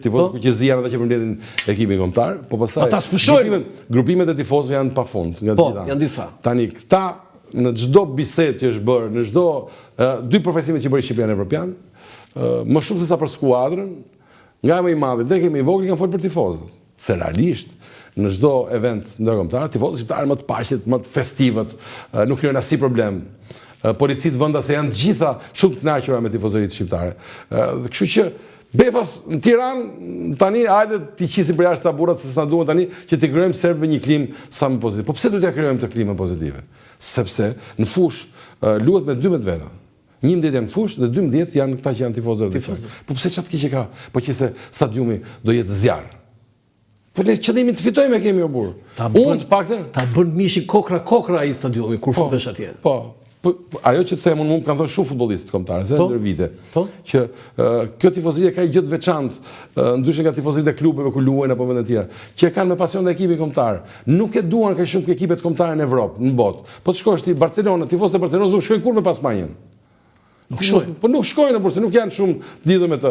tifozët kuqezia ata që përmbledhin ekipin kombëtar, po pastaj ata spëshojnë. grupimet e tifozëve janë pafund nga Po, gjitha. janë disa. Tani këta në çdo bisedë që është bërë, në çdo dy përfaqësime që bëri Shqipëria në Evropian, më shumë se sa për skuadrën, nga më i madh deri kemi i vogël kanë folur për tifozët. Se realisht në çdo event ndërkombëtar, tifozët shqiptarë më të paqet, më të festivët, nuk krijojnë asnjë problem. Policit vendase janë të gjitha shumë të kënaqura me tifozëritë shqiptare. Kështu që befas në Tiranë tani hajde t'i qisim për jashtë taburrat se s'na duan tani që t'i krijojmë serbëve një klimë sa më pozitive. Po pse duhet t'ia krijojmë të klimën pozitive? Sepse në fush luhet me 12 veta. 11 janë në fush dhe 12 janë këta që janë tifozë. Po pse çat keq e ka? Po qëse stadiumi do jetë zjarr. Po ne qëllimin të fitojmë kemi o burr. Unë të paktën ta bën mishi kokra ai stadiumi kur futesh atje. Po, ajo që të them unë kanë thënë shumë futbollistë kombëtarë se ndër vite që kjo tifozëria ka një gjë të veçantë, ndryshe nga tifozëritë e klubeve ku luajnë apo vende të tjera, që kanë me pasion dhe ekipin kombëtar. Nuk e duan kaq shumë ekipet kombëtare në Evropë, në botë. Po të shkosh ti Barcelona, tifozët e Barcelonës nuk shkojnë kur me pas Spanjën. Po nuk shkojnë, por se nuk janë shumë të lidhur me të.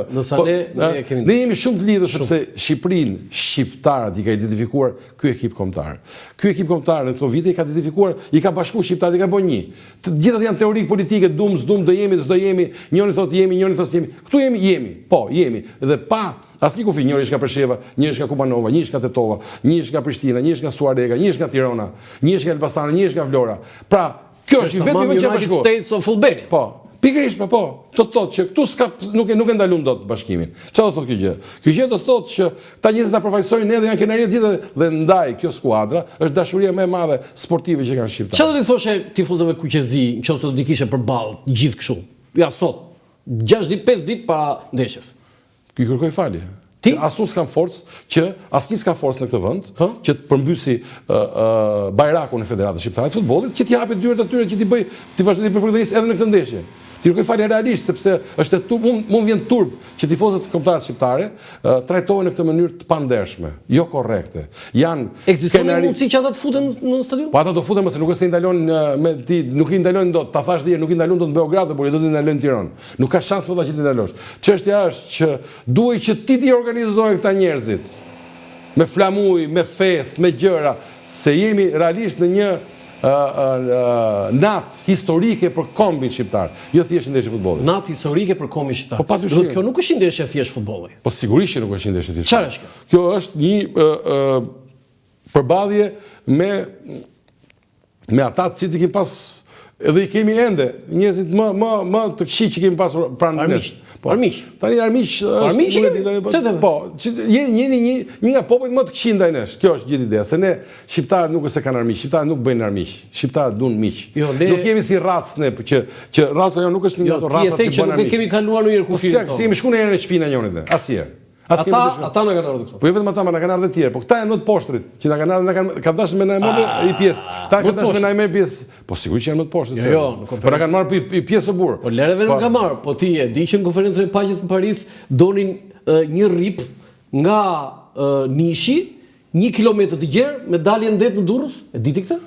Ne jemi shumë të lidhur sepse Shqipërinë, shqiptarët i ka identifikuar ky ekip kombëtar. Ky ekip kombëtar në këto vite i ka identifikuar, i ka bashkuar shqiptarët, i ka bën një. Të gjithat janë teorik politike, dum, s'dum, do jemi, s'do jemi, njëri thotë jemi, njëri thotë jemi. Këtu jemi. Po, jemi. Dhe pa asnjë kufi, njëri është nga Presheva, njëri është nga Kumanova, njëri është nga Tetova, njëri është nga Prishtina, njëri është nga Suarega, njëri është nga Tirana, njëri është nga Elbasani, njëri është nga Vlora. Pra, kjo është i vetmi që bashkohet. States of Albania. Po. Pikërisht, po. Do të thotë që këtu nuk e ndalun dot bashkimin. Çfarë do thotë kjo gjë? Kjo gjë do thotë që ta njerëzit na përfaqësojnë ne dhe janë kënaqëri të gjithë dhe ndaj kjo skuadra është dashuria më e madhe sportive që kanë shqiptarët. Çfarë do të thoshe tifozëve kuqezi nëse do të kishe përballë gjithë kështu? Ja sot, 6 ditë, 5 ditë para ndeshjes. Ky kërkoj falje. Ti asun s'kan forcë që asnjë s'ka forcë në këtë vend që të përmbysi bajrakun e Federatës Shqiptare të Futbollit, që t'i japë dyert atyre që ti vazhdoni të përfaqësonisë edhe në këtë ndeshje. Ti kërkoj falje realisht sepse është mund vjen turp që tifozët kombëtarë shqiptare trajtohen në këtë mënyrë të pandershme, jo korrekte. Ekziston mundësi që ata të futen në stadium? Po ata do futen, mëse nuk është se i ndalojnë me ti, nuk i ndalojnë dot, ta thash dhe nuk i ndalojnë dot në Beograd, por i do të ndalojnë në Tiranë. Nuk ka shans për ta që ti ndalosh. Çështja është që duhet që ti organizojnë këta njerëzit me flamuj, me fest, me gjëra, se jemi realisht në një natë historike për kombin shqiptar, jo thjesht ndeshje futbolli. Natë historike për kombin shqiptar. Po patyshim. Kjo nuk është ndeshje thjesht futbolli. Po sigurisht që nuk është ndeshje thjesht. Çfarë është kjo? Kjo është një përballje me ata të cilët kemi pas edhe i kemi ende njerëzit më të këqij që kemi pasur pranë nesh. Armiq. Tani armiq është. Po, jeni një nga popujt më të këqij ndaj nesh. Kjo është gjithë ideja, se ne shqiptarët nuk është se kanë armiq, shqiptarët nuk bëjnë armiq. Shqiptarët duan miq. Nuk jemi si racë ne, që raca jo nuk është një nga ato racat që bën armiq. Ne kemi kaluar në një kufirin. Po si jemi shkuar në shtëpinë e njërit, asnjëherë. Ata na kanë ardhur këtu. Po jo vetëm ata, ma na kanë ardhur të tjerë, po këta janë më të poshtrit, që na kanë ardhur, kanë dashur me na marrë i pjesë. Ta kanë dashur me na marrë pjesë. Po sigurisht që janë më të poshtrit. Jo, po na kanë marrë i pjesë burr. Po lereve nuk ka marrë, po ti e di që në konferencën e paqes në Paris donin një rrip nga Nishi, 1 kilometër të gjerë me dalje ndet në Durrës. E diti këtë?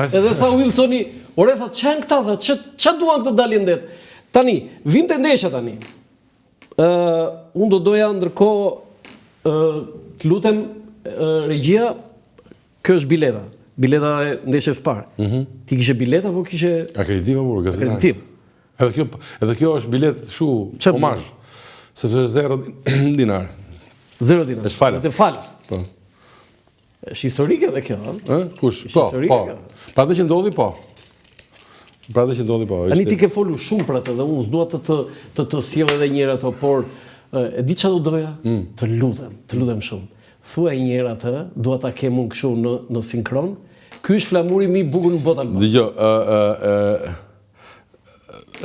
Edhe tha Wilsoni, ore tha çan këta, tha ç'a duan këtë dalje ndet. Tani, vinte ndeshja tani. Unë do doja ndërkohë të lutem regjia, kjo është bileta. Bileta e ndeshjes parë. Ti kishe bileta apo kishe akreditim apo gazetar? Akreditim. Edhe kjo është bilet kështu omazh. Sepse është 0 dinar. 0 dinar. Është falas. Është falas. Po. Është historike edhe kjo, ha? Kush? Po. Pra atë që ndodhi po. Tani ti ke folur shumë për atë dhe unë s'dua të sjell edhe një herë ato, por e di çfarë do doja? Të lutem shumë. Thuaj një herë atë, dua ta kem unë kështu në sinkron. Ky është flamuri më i bukur në botë albane. Dgjoj,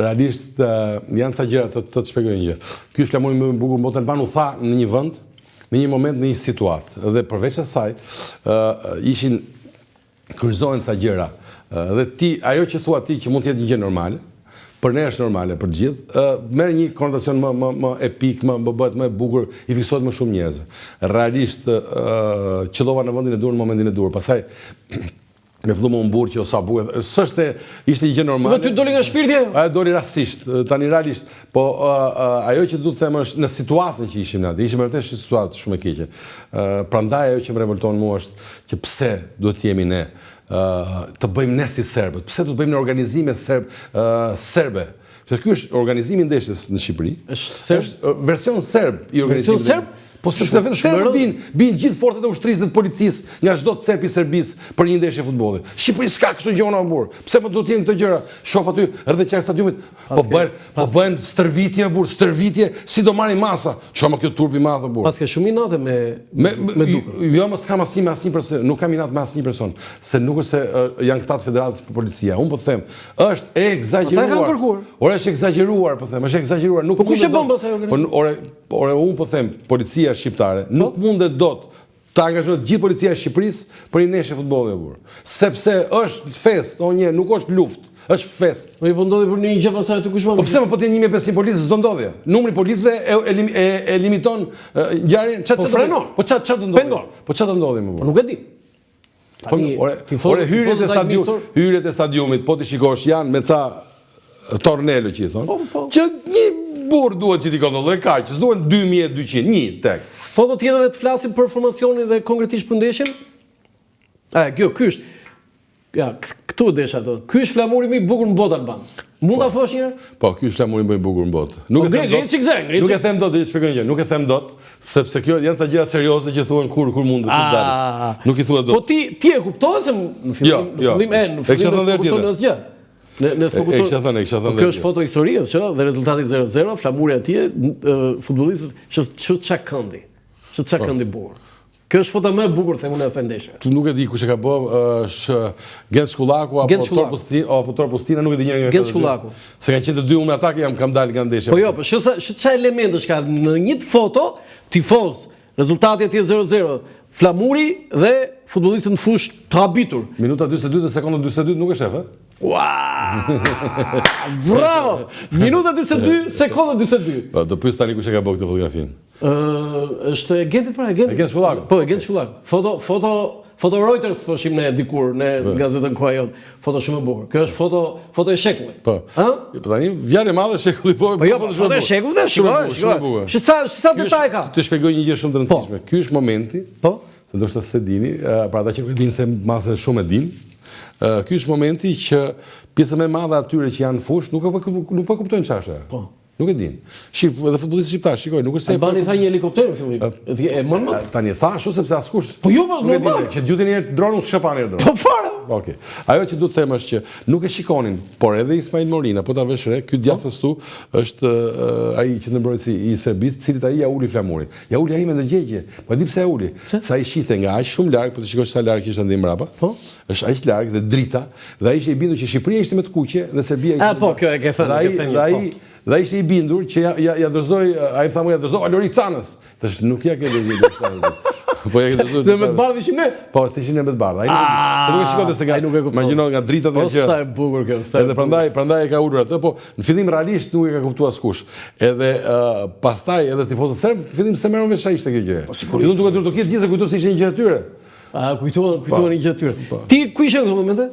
realisht janë ca gjëra të shpjegoj një gjë. Ky është flamuri më i bukur në botë albane, u tha në një vend, në një moment, në një situatë. Dhe përveç asaj, ishin kryqëzohen ca gjëra. Dhe ti, ajo që thua ti që mund të jetë një gjë normale, për ne është normale për gjithë, merr një konotacion më epik, më bëhet më e bukur, i fiksohet më shumë njerëzve. Realisht qëllova në vendin e dur në momentin e dur. Pastaj Me fillu më burë që o sa bukur. S'është ishte një gjë normale. Ty doli nga shpirti? Ajo doli rastisht, tani realisht. Po ajo që du të them është në situatën që ishim natë. Ishim vërtet në situatë shumë e keqe. Prandaj ajo që më revolton mua është që pse duhet të jemi ne të bëjmë ne si serbët. Pse duhet të bëjmë në organizime serbe. Ky është organizimi i ndeshjes në Shqipëri. Është version serb i organizimit. Version serb? Po sepse serbët bin gjithë forcat e ushtrisë dhe të policisë nga çdo cep i Serbisë për një ndeshje futbolli. Shqipëri s'ka kështu gjëra më burr. Pse më duhet të jenë këto gjëra? Shoh aty edhe qendra e stadiumit, po bëhen stërvitje burr, stërvitje si do marrin masa. Ço më kjo turp i madh burr. Pas ke shumë inate me Dukën. Jo, mos kam asnjë me asnjë person, nuk kam inat me asnjë person, se nuk është se janë këta të federatës për policia. Unë po them, është e egzageruar. Ora është egzageruar, po them, është egzageruar, nuk kush e bën pastaj organizim? Ore unë po them, policia shqiptare nuk mundet dot të angazhohet gjithë policia e Shqipërisë për një ndeshje futbolli burr. Sepse është fest, nuk është luftë, është fest. Po i ndodhi për një gjë pasaj të kush më. Po pse më po të 1500 policë s'do ndodhje? Numri policëve e limiton ngjarjen. Po ç'a do ndodhi? Po ç'a do ndodhi më burr? Nuk e di. Ore hyrjet e stadiumit, po ti shikosh janë me ca tornelo që i thonë, që një burr duhet që t'i kontrolloj kaq, s'duhen 2200, një tek. Foto tjetër dhe të flasim për formacionin dhe konkretisht për ndeshjen? Ky është. Ja, këtu desh ato. Ky është flamuri më i bukur në botë Alban. Mund ta thosh një herë? Po, ky është flamuri më i bukur në botë. Nuk e them dot, do të shpjegoj një gjë. Nuk e them dot, sepse kjo janë ca gjëra serioze që thuhen kur mund të dalin. Nuk i thua dot. Po ti e kuptove se në fillim kupton asgjë. Kjo është foto historisë që dhe rezultati 0-0, flamuri atje, futbollistët që ç'a këndi. Që ç'a këndi bukur. Kjo është foto më e bukur themun e asaj ndeshje. Tu nuk e di kush e ka bë, është Genç Shkullaku apo Torpostina, nuk e di njëri nga këto. Genç Shkullaku. Se kanë qenë të dy me atak kam dalë nga ndeshja. Po jo, po ç'a elementesh ka në një foto, tifoz, rezultati atje 0-0, flamuri dhe futbollistët në fushë të habitur. Minuta 42 dhe sekonda 42 nuk e shef, Bravo! Minuta 42, sekonda 42. Do pyes tani kush e ka bërë këtë fotografinë. Është e Gentit pra, e Gentit. E Gentit Shkullaku. Po, e Gentit Shkullaku. Foto Reuters thoshim ne dikur në gazetën koha jonë. Foto shumë e bukur. Kjo është foto e shekullit. Po. Po tani vjen e madhe shekulli, po foto e shekullit, shumë e bukur. Sa detaj ka. Të shpjegoj një gjë shumë të rëndësishme. Ky është momenti. Po. Se ndoshta se dini, për ata që nuk e dinë se mase shumë e dinë. Ky është momenti që pjesa më e madhe atyre që janë fush nuk po kuptojnë çfarë. Po. Nuk e din. Edhe futbollistët shqiptar, shikoj, nuk është se Albani tha një helikopter në fillim. E mund më? Tani thashu sepse askush. Po jo, nuk e di, që gjutin një herë dronun s'shepani herë dron. Po fare. Okej. Ajo që duhet të them është që nuk e shikonin, por edhe Ismail Morina, po ta vesh re, ky djathës tu është ai që në mbrojtësi i Serbisë, cilit ai ja uli flamurin. Ja uli ai me ndërgjegje. Po di pse e uli? Sa i shite nga aq shumë larg, po të shikosh sa larg ishte ndej mbrapa. Po. Është aq larg dhe drita, dhe ai ishte i bindur që Shqipëria ishte më të kuqe dhe Serbia ishte. Po, kjo e ke thënë. Dhe ai ishte i bindur që ja dorëzoi, ai tha mua ja dorëzoi Alori Canës. Tash nuk ja ke dorëzuar Canës. Po ja ke dorëzuar. Dhe me të bardhë ishim ne? Po, se ishin ne me të bardhë. Ai se nuk e shikonte se imagjino nga dritat nga gjëra. Po sa e bukur kjo. Edhe prandaj e ka ulur atë, po në fillim realisht nuk e ka kuptuar askush. Edhe pastaj edhe tifozët serb, në fillim se merrën vesh sa ishte kjo gjë. Fillon duke dur të ketë gjithë se kujtohet se ishte një gjë e tyre. Kujtohen një gjë të tyre. Ti ku ishe në këto momente?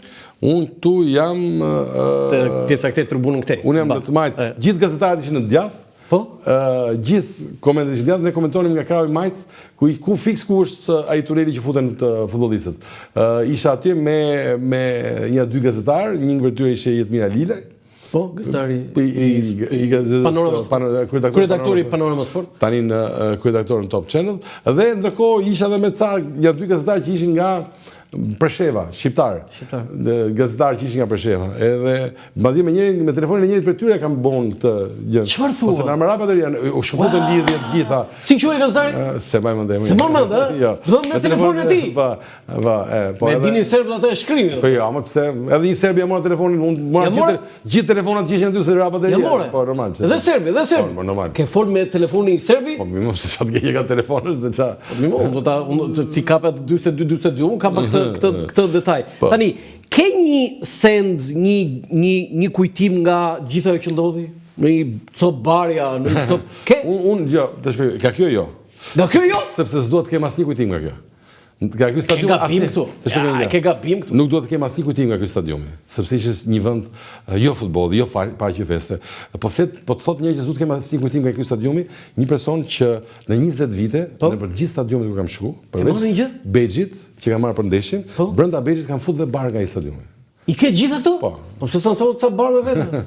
Unë tu jam... Pjesa këtej, tribunën këtej. Unë jam në të majtë. Gjithë gazetarët ishin në djathë. Po? Gjithë komentet ishin në djathë. Ne komentonim nga krahu i majtë, ku fiks ku është ai tuneli që futen të futbollistët. Isha atje me një dy gazetarë, një nga tyre ishte Jetmira Lile. Po, gazetari i kryeredaktori i Panorama Sport. Tani në kryeredaktor në Top Channel. Dhe ndërkohë isha edhe me ca ja dy gazetarë që ishin nga Presheva, shqiptar. Gazetarë që ishin nga Presheva. Edhe madje me telefonin e njërit për tyre kam bën këtë gjë. Çfarë thua? Ose na më rapat janë u shkruajnë lidhje të gjitha. Si quhej gazetari? Se më mendoj. Se më mend, ë? Jo. Me telefonin e tij. Po. Me dini serb atë e shkrimin. Po jo, më pse? Edhe një serb ja mora telefonin, unë mora gjithë telefonat që ishin aty se rapat deri. Po normal. Edhe serbi, edhe serb. Po normal. Ke fol me telefonin serbi? Po më se çat ke ka telefonin se ça. Po më do ti kapet 42 unë kapa këtë detaj. Tani, ke një send, një kujtim nga gjitha që ndodhi? Në një cop barja, në një cop... Unë, jo, të shpjegoj, ka kjo jo. Nga kjo jo? Sepse s'duhet të kem asnjë kujtim nga kjo. Nga ky stadium ke gabim këtu. Nuk duhet të kem asnjë kujtim nga ky stadium, sepse ishte një vend jo futbolli, jo paqe feste. Po të thot njëri që s'du të kem asnjë kujtim nga ky stadium, një person që në 20 vite nëpër gjithë stadiumet ku kam shku, përveç Bexhit që kam marrë për ndeshjen, brenda Bexhit kam futur dhe bar nga ai stadiumi. I ke gjithë ato? Po. Po pse son sa bar me vetë?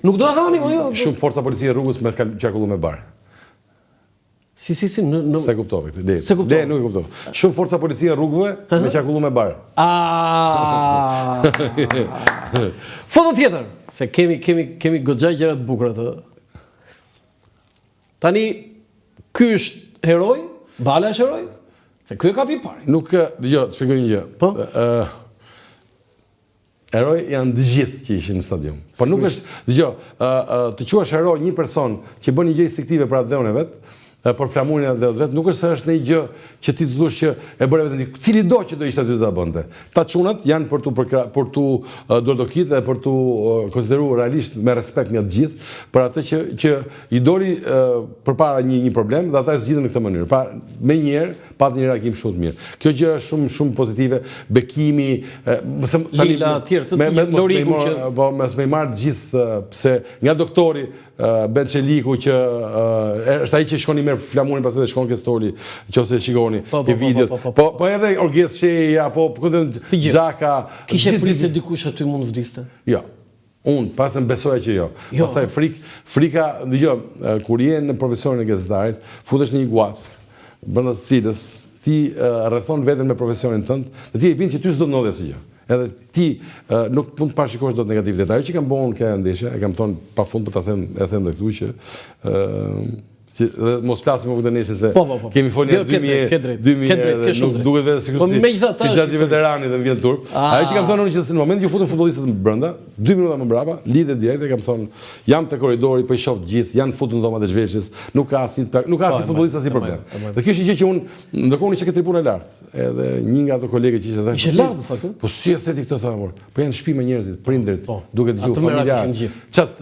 Nuk do e hani më jo. Shumë forca policie rrugës me qarkullu me bar. Si, Se kuptove këtë. Se kuptove. Le, nuk e kuptove. Shumë forca policie rrugëve me qarkullu me bar. Foto tjetër, se kemi goxha gjëra të bukura të. Tani ky është heroj, Bala është heroj? Se ky e kapi parë. Nuk, dëgjoj, të shpjegoj një gjë. Po. Heroj janë të gjithë që ishin në stadium. Po nuk është, dëgjoj, të quash heroj një person që bën një gjë instinktive për atë dheun e vet, për flamurin e dheut vet, nuk është se është një gjë që ti të thush që e bëre vetëm cili do që do ishte aty të ta bënte. Ta çunat janë për tu dordokit dhe për tu konsideruar realisht me respekt nga të gjithë, për atë që i doli përpara një problem dhe ata e zgjidhen në këtë mënyrë. Pra, menjëherë patë një reagim shumë të mirë. Kjo gjë është shumë pozitive, bekimi, Lila tjerë të Loriku që po mes me marr të gjithë pse nga doktori Bençeliku që është ai që shkoni merr flamurin pastaj shkon ke stoli nëse shikoni ke videot. Po edhe Orges Sheja, po Xhaka, kishe frikë se dikush aty mund të vdiste? Jo. Unë pastaj besoja që jo. Pastaj frika, dëgjoj, kur je në profesionin e gazetarit, futesh në një guac, brenda të cilës ti rrethon veten me profesionin tënd, dhe ti e bin që ty s'do të ndodhi asgjë. Edhe ti nuk mund të parashikosh dot negativitet. Ajo që kam bënë kjo ndeshje, e kam thonë pafund, po ta them dhe këtu që mos flasim më këtë ndeshje se kemi folur 2000 dhe nuk duket vetë si xhaxhi veterani dhe më vjen turp. Ajo që kam thonë unë që në momentin që futën futbollistët brenda, 2 minuta më brapa, lidhet direkt e kam thonë jam te korridori, po i shoh të gjithë, janë futur në dhomat e zhveshjes, nuk ka asnjë futbollist asnjë problem. Dhe kjo është një gjë që unë ndërkohë që ke tribuna lart, edhe një nga ato kolegë që ishte ishte lart në fakt. Po si e theti këtë thamur? Po janë në shtëpi me njerëzit, prindrit, duke dëgjuar familjar. Çat,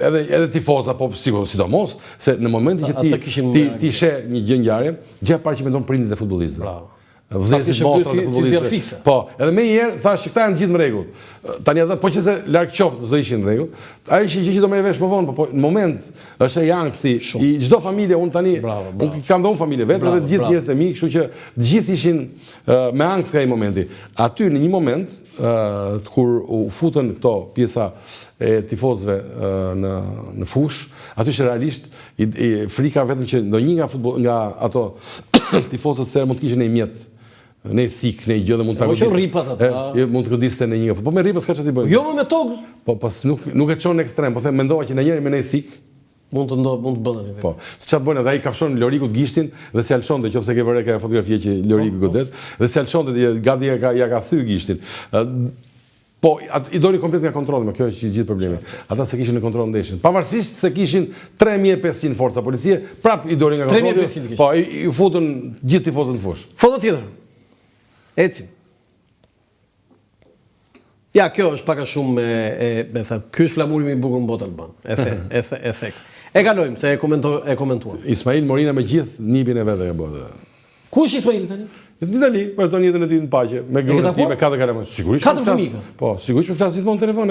edhe tifoza, po sidomos se në momentin ti sheh një gjë ngjarje, gjë parë që mendon prindit e futbollistëve. Vëzësit motra dhe futbollistëve. Po, edhe më njëherë thash që këta janë gjithë në rregull. Tani edhe po qëse larg qoftë do ishin në rregull. Ajo është gjë që do merr vesh më vonë, po në moment është ai ankthi i çdo familje, unë tani unë kam dhënë familje vetë edhe të gjithë njerëzit e mi, kështu që të gjithë ishin me ankth ai momenti. Aty në një moment kur u futën këto pjesa e tifozëve në fush, aty që realisht frika vetëm që ndonjë nga ato tifozët se mund të kishin një mjet, ne thik, ne gjë dhe mund ta godiste. Mund të godiste në një. Po me ripa s'ka çfarë të bëjmë. Jo me tokë. Po pas nuk e çon në ekstrem, po them mendova që ndonjëherë me ne thik mund të bënë. Po, s'ça bën atë ai kafshon Lorikut gishtin dhe se alçonte nëse ke vëre ka fotografia që Loriku godet dhe se alçonte gati ja ka thy gishtin. Po, i doli komplet nga kontrolli, kjo është gjithë problemi. Ata se kishin në kontroll ndeshjen. Pavarësisht se kishin 3500 forca policie, prap i doli nga kontrolli. Po, i futën gjithë tifozët në fush. Foto tjetër. Ecim. Ja, kjo është pak a shumë me thënë, ky është flamuri më i bukur në botë alban. Efekt. E kalojmë se e komentuam. Ismail Morina me gjithë nipin e vet e ka bërë. Ku është Ismail tani? Në Itali, vazhdon jetën e tij në paqe, me gruan e tij, me 4 kalamaj. Sigurisht. 4 fëmijë. Po, sigurisht që flas gjithmonë në telefon,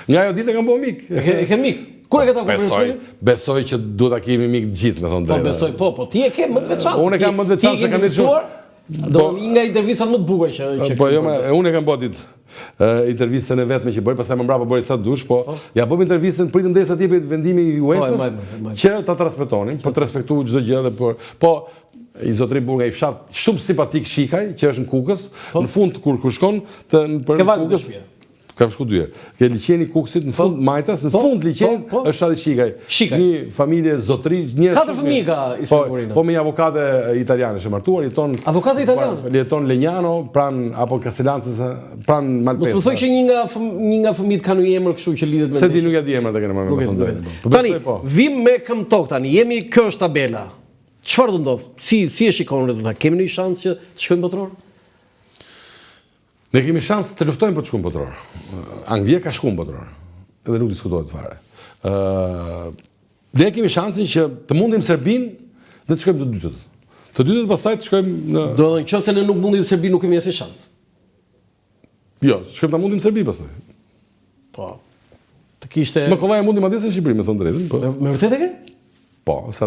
nga ajo ditë kam bëu mik. E ke mik. Ku e ke takuar? Besoj që duhet ta kemi mik të gjithë, më thon drejt. Po besoj, po ti e ke më të veçantë. Unë kam më të veçantë se kam lexuar. Do nga intervistat më të bukura që po jo, unë e kam bërë intervistën e vetme që bëri, pastaj më mbrapa bëri sa dush, po ja bëm intervistën, pritëm derisa të jepet vendimi i UEFA-s që ta transmetonin, për të respektuar çdo gjë dhe po i zotëri burga i fshat shumë simpatik Shikaj, që është në Kukës, në fund kur shkon për Kukës. Ka shku 2 herë. Ke liçeni Kukësit në fund Majtas, në fund liçenit është fshati Shikaj. Një familje zotëri, njerëz. 4 fëmijë ka Ismail Morina. Po me një avokate italiane është martuar, jeton. Avokate italiane. Jeton Legnano, apo Castellancës, pran Malpesa. Mos më thuaj që një nga fëmijët ka një emër kështu që lidhet me. Se di nuk e di emrat e kanë më thënë drejt. Tani, vim me këmbëtok tani. Jemi kjo është tabela. Çfarë do ndodh? Si e shikon rezultatin? Kemi një shans që të shkojmë botror? Ne kemi shans të luftojmë për të shkuar botror. Anglia ka shkuar botror. Edhe nuk diskutohet fare. Ne kemi shansin që të mundim Serbinë dhe të shkojmë të dytët. Të dytët pastaj të shkojmë në... Do të thonë nëse ne nuk mundim Serbi nuk kemi asnjë shans. Jo, shkojmë ta mundim Serbi pastaj. Po. Të kishte... Më kollaj mundim atje në Shqipëri, me thënë drejtën. Po. Me vërtet e ke? Po, se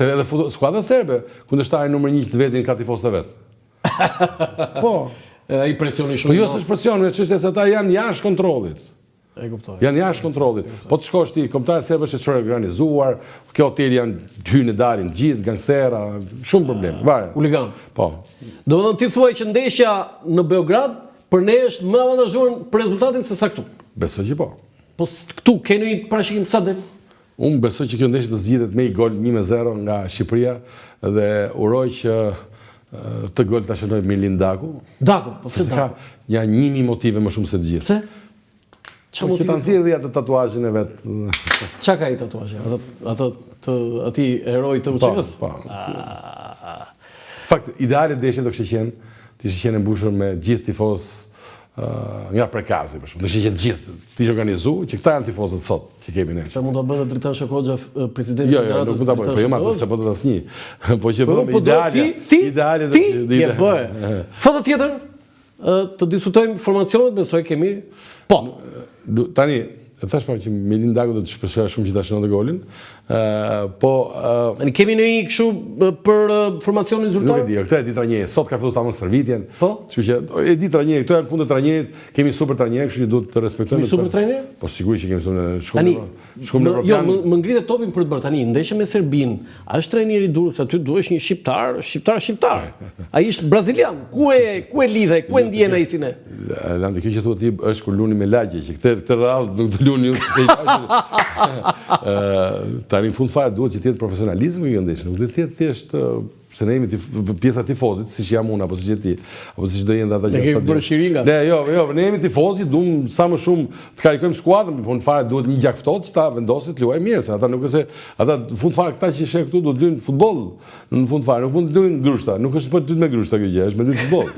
edhe skuadra serbe, kundërshtari numër 1 të vetin ka tifozët e vet. Po. Ai presioni shumë. Po jo s'është presioni, çështja se ata janë jashtë kontrollit. E kuptoj. Janë jashtë kontrollit. Po të shkosh ti, kombëtarët serbë është çfarë organizuar, kjo hotel janë hyrë dalin gjithë gangstera, shumë problem. Vare. Huligan. Po. Do të thonë ti thuaj që ndeshja në Beograd për ne është më avantazhuar për rezultatin se sa këtu. Besoj që po. Po këtu keni parashikim sa del? Unë besoj që kjo ndeshje do zgjidhet me një gol 1-0 nga Shqipëria dhe uroj që të gol ta shënoj Mirlin Daku. Daku, po pse ka ja 1000 motive më shumë se të gjithë. Pse? Që ta nxjerrë atë tatuazhin e vet. Çka ka ai tatuazhi? Aty heroi të UÇK-s? Po. Fakt, ideale ndeshja do kishte qenë mbushur me gjithë tifoz nga Prekazi, për shembull. Do kishte qenë gjithë, të organizu, që këta janë tifozët sot që kemi ne. Sa mund ta bëhet Dritan Shokoxha presidenti i Jo, nuk mund ta bëj, po jo atë se po të asnjë. Po që bëhem ideale ti bëj. Foto tjetër të diskutojmë formacionet, besoj kemi. Po. Tani, thash pa që Mirlin Daku do të shpeshojë shumë që ta shënonte golin. Po ne kemi një kështu për formacionin zyrtar. Nuk e di, këtë e di trajneri. Sot ka filluar tamam servitjen. Po. Kështu që e di trajneri, këto janë punë të trajnerit, kemi super trajner, kështu që duhet të respektojmë. Kemi super trajner? Po sigurisht që kemi shumë në Evropë. Jo, më ngritet topin për të bërë tani, ndeshja me Serbin. A është trajneri i durës aty, duhesh një shqiptar. Ai është brazilian. Ku e lidhe, ku e ndjen ai si ne? Landi, kjo që thua ti është kur luni me lagje, që këtë radhë nuk të luni tani në fund fare duhet që të jetë profesionalizëm kjo ndeshje, nuk duhet të jetë thjesht se ne jemi pjesa tifozit, siç jam unë apo siç je ti, apo siç do jenë ata që stadion. Ne, jo, ne jemi tifozit, duam sa më shumë të karikojmë skuadrën, por në fare duhet një gjak ftohtë që ta vendosit të luajë mirë, se ata nuk është ata në fund fare këta që sheh këtu do të luajnë futboll, në fund fare nuk mund të luajnë grushta, nuk është për të me grushta kjo gjë, është me luajë futboll.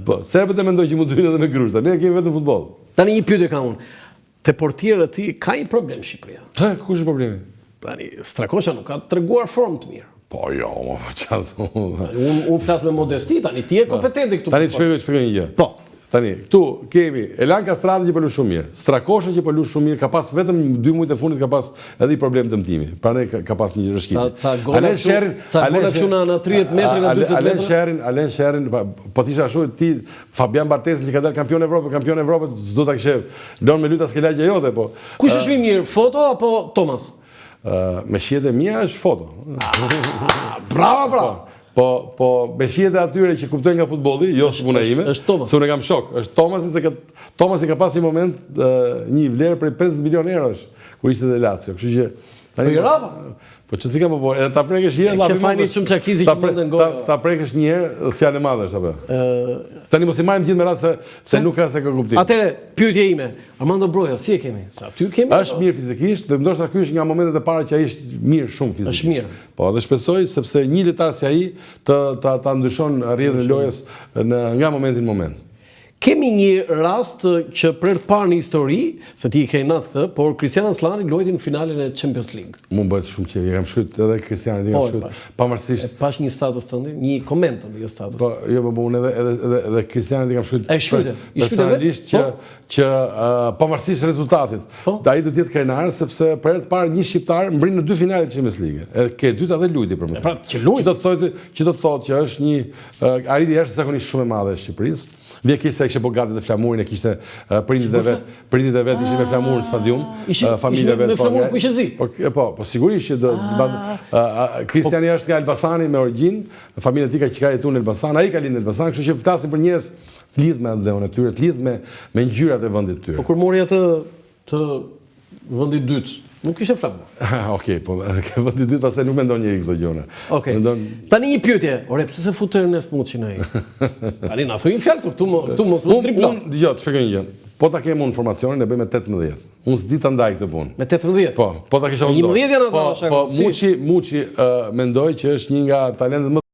Po, serbët e mendojnë që mund të luajnë edhe me grushta, ne kemi vetëm futboll. Tani një pyetje kam unë. Te portierët ti ka një problem Shqipëria. Kush është problemi? Tani Strakosha nuk ka treguar formë të mirë. Po jo, çfarë? Unë flas me modesti, tani ti je kompetent këtu. Tani të shpjegoj një gjë. Po. Tani, këtu kemi Elan Kastrati që po luaj shumë mirë, Strakosha që po luaj shumë mirë, ka pas vetëm 2 muaj të fundit ka pas edhe i problem dëmtimi. Prandaj ka pas një rrëshqitje. Sa gola këtu në 30 metra nga 40 metra. Alen Sherin, po tisha ashtu ti Fabian Bartesi që ka dalë kampion Evropë, s'do ta kishe lënë me luta skelagja jote, po. Kush është më mirë, foto apo Thomas? Me shihet e mia është foto. Bravo. Po me shihet e atyre që kuptojnë nga futbolli, jo puna ime. Se unë kam shok. Është Thomasi se Thomasi ka pas një moment një vlerë prej 50 milion eurosh kur ishte te Lazio. Kështu që po çfarë kam po edhe ta prekësh një herë fani shumë çakizi që mundën gol. Ta prekësh një herë fjalë madhe është apo? Tani mos i marrim gjithë me radhë se nuk ka se ka kuptim. Atëre, pyetja ime, Armando Broja, si e kemi? Sa ty kemi? Është mirë fizikisht, dhe ndoshta ky është nga momentet e para që ai është mirë shumë fizikisht. Është mirë. Po, dhe shpresoj sepse një lojtar si ai ta ndryshon rrjedhën e lojës nga momenti në moment. Kemi një rast që për të parë në histori, se ti i ke natë këtë, por Kristian Aslani luajti në finalen e Champions League. Mund bëhet shumë qefi, kam shkruajtur edhe Kristianit, kam shkruajtur pavarësisht. Pash një status tënd, një koment të një status. Po, jo, po unë edhe Kristianit kam shkruajtur. Personalisht që pavarësisht rezultatit, ai do të jetë krenar sepse për herë të parë një shqiptar mbrin në 2 finale të Champions League. Ke e dyta dhe luajti për më. Që do të thotë që është një arritje jashtëzakonisht shumë e madhe e Shqipërisë. Vje kishte e kishte po gati dhe flamurin, e kishte prindit e vet ishin me flamurin në stadium, familja vet. Me flamurin ku ishe zi? Po sigurisht që Kristiani është nga Elbasani me origjinë, familja e tij që ka jetuar në Elbasan, ai ka lindur në Elbasan, kështu që flasim për njerëz të lidhur me atë natyrë, të lidhur me ngjyrat e vendit të tyre. Po kur mori atë të vendit dytë, nuk ishte flamur. Okej, po vendi i dytë pastaj nuk mendon njëri këto gjëra. Okej. Tani një pyetje, ore pse se futë Ernest Muçin ai? Tani na thuaj fjalë këtu mos u driblon. Dgjoj, të shpjegoj një gjë. Po ta kem unë informacionin e bëj me 18. Unë s'di ta ndaj këtë punë. Me 18? Po ta kisha unë. 11 janë ata. Po Muçi mendoj që është një nga talentet më